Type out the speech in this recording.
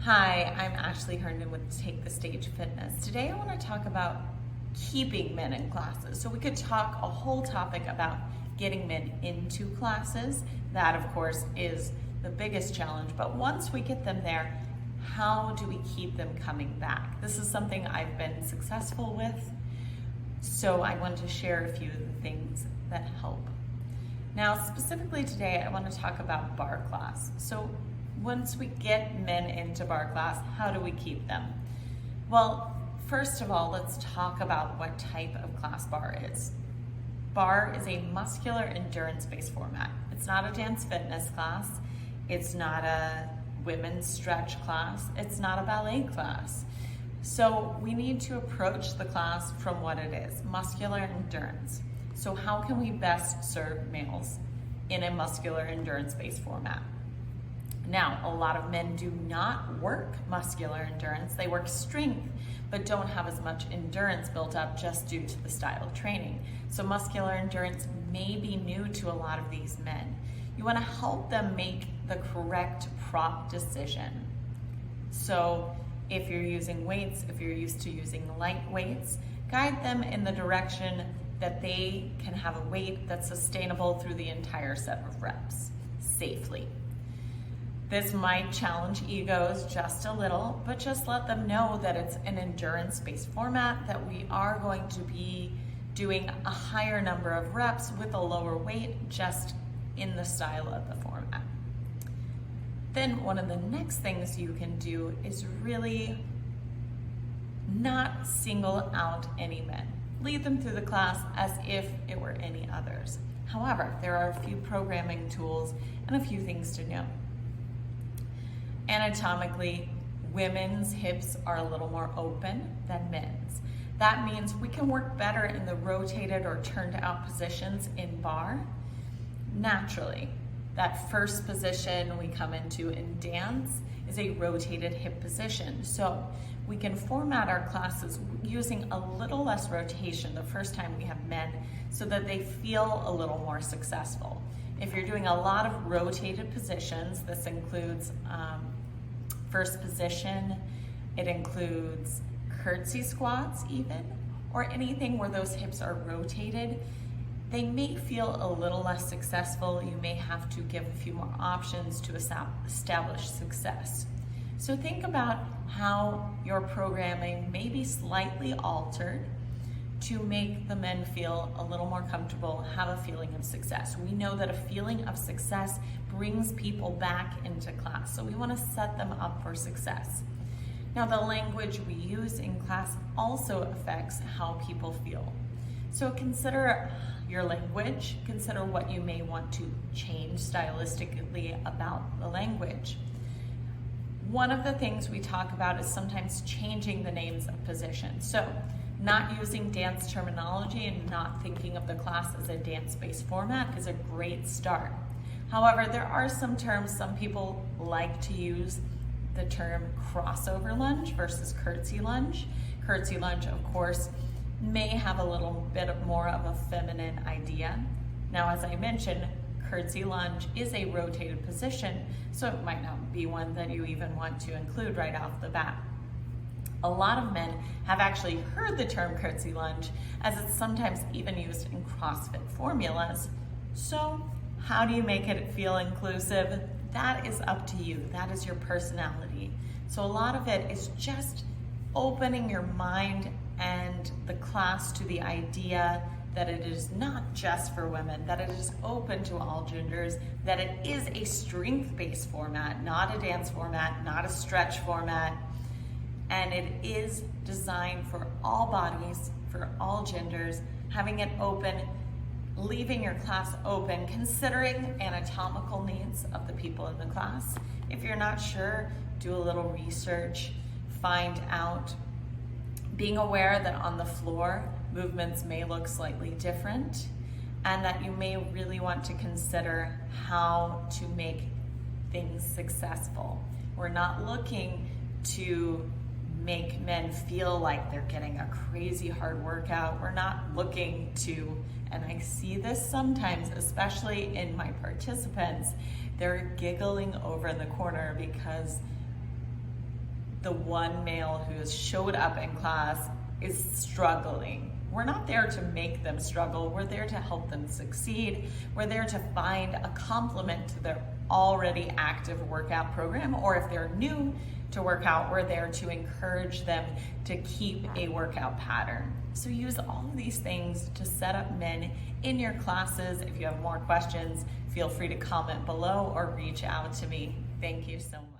Hi, I'm Ashley Herndon with Take the Stage Fitness. Today I want to talk about keeping men in classes. So we could talk a whole topic about getting men into classes. That, of course, is the biggest challenge. But once we get them there, how do we keep them coming back? This is something I've been successful with. So I want to share a few of the things that help. Now, specifically today, I want to talk about barre class. So once we get men into barre class, how do we keep them? Well, first of all, let's talk about what type of class barre is. Barre is a muscular endurance-based format. It's not a dance fitness class. It's not a women's stretch class. It's not a ballet class. So we need to approach the class from what it is, muscular endurance. So how can we best serve males in a muscular endurance-based format? Now, a lot of men do not work muscular endurance. They work strength, but don't have as much endurance built up just due to the style of training. So muscular endurance may be new to a lot of these men. You want to help them make the correct prop decision. So if you're using weights, if you're used to using light weights, guide them in the direction that they can have a weight that's sustainable through the entire set of reps safely. This might challenge egos just a little, but just let them know that it's an endurance-based format, that we are going to be doing a higher number of reps with a lower weight, just in the style of the format. Then one of the next things you can do is really not single out any men. Lead them through the class as if it were any others. However, there are a few programming tools and a few things to know. Anatomically, women's hips are a little more open than men's. That means we can work better in the rotated or turned out positions in barre naturally. That first position we come into in dance is a rotated hip position. So we can format our classes using a little less rotation the first time we have men so that they feel a little more successful. If you're doing a lot of rotated positions, this includes first position, it includes curtsy squats even, or anything where those hips are rotated, they may feel a little less successful. You may have to give a few more options to establish success. So think about how your programming may be slightly altered to make the men feel a little more comfortable, have a feeling of success. We know that a feeling of success brings people back into class, so we want to set them up for success. Now, the language we use in class also affects how people feel. So consider your language, consider what you may want to change stylistically about the language. One of the things we talk about is sometimes changing the names of positions. So not using dance terminology and not thinking of the class as a dance-based format is a great start. However, there are some terms, some people like to use the term crossover lunge versus curtsy lunge. Curtsy lunge, of course, may have a little bit more of a feminine idea. Now, as I mentioned, curtsy lunge is a rotated position, so it might not be one that you even want to include right off the bat. A lot of men have actually heard the term curtsy lunge, as it's sometimes even used in CrossFit formulas. So how do you make it feel inclusive? That is up to you. That is your personality. So a lot of it is just opening your mind and the class to the idea that it is not just for women, that it is open to all genders, that it is a strength-based format, not a dance format, not a stretch format, and it is designed for all bodies, for all genders, having it open, leaving your class open, considering anatomical needs of the people in the class. If you're not sure, do a little research, find out, being aware that on the floor, movements may look slightly different, and that you may really want to consider how to make things successful. We're not looking to make men feel like they're getting a crazy hard workout. We're not looking to, and I see this sometimes, especially in my participants, they're giggling over in the corner because the one male who has showed up in class is struggling. We're not there to make them struggle. We're there to help them succeed. We're there to find a complement to their already active workout program, or if they're new to workout, we're there to encourage them to keep a workout pattern. So use all of these things to set up men in your classes. If you have more questions, feel free to comment below or reach out to me. Thank you so much.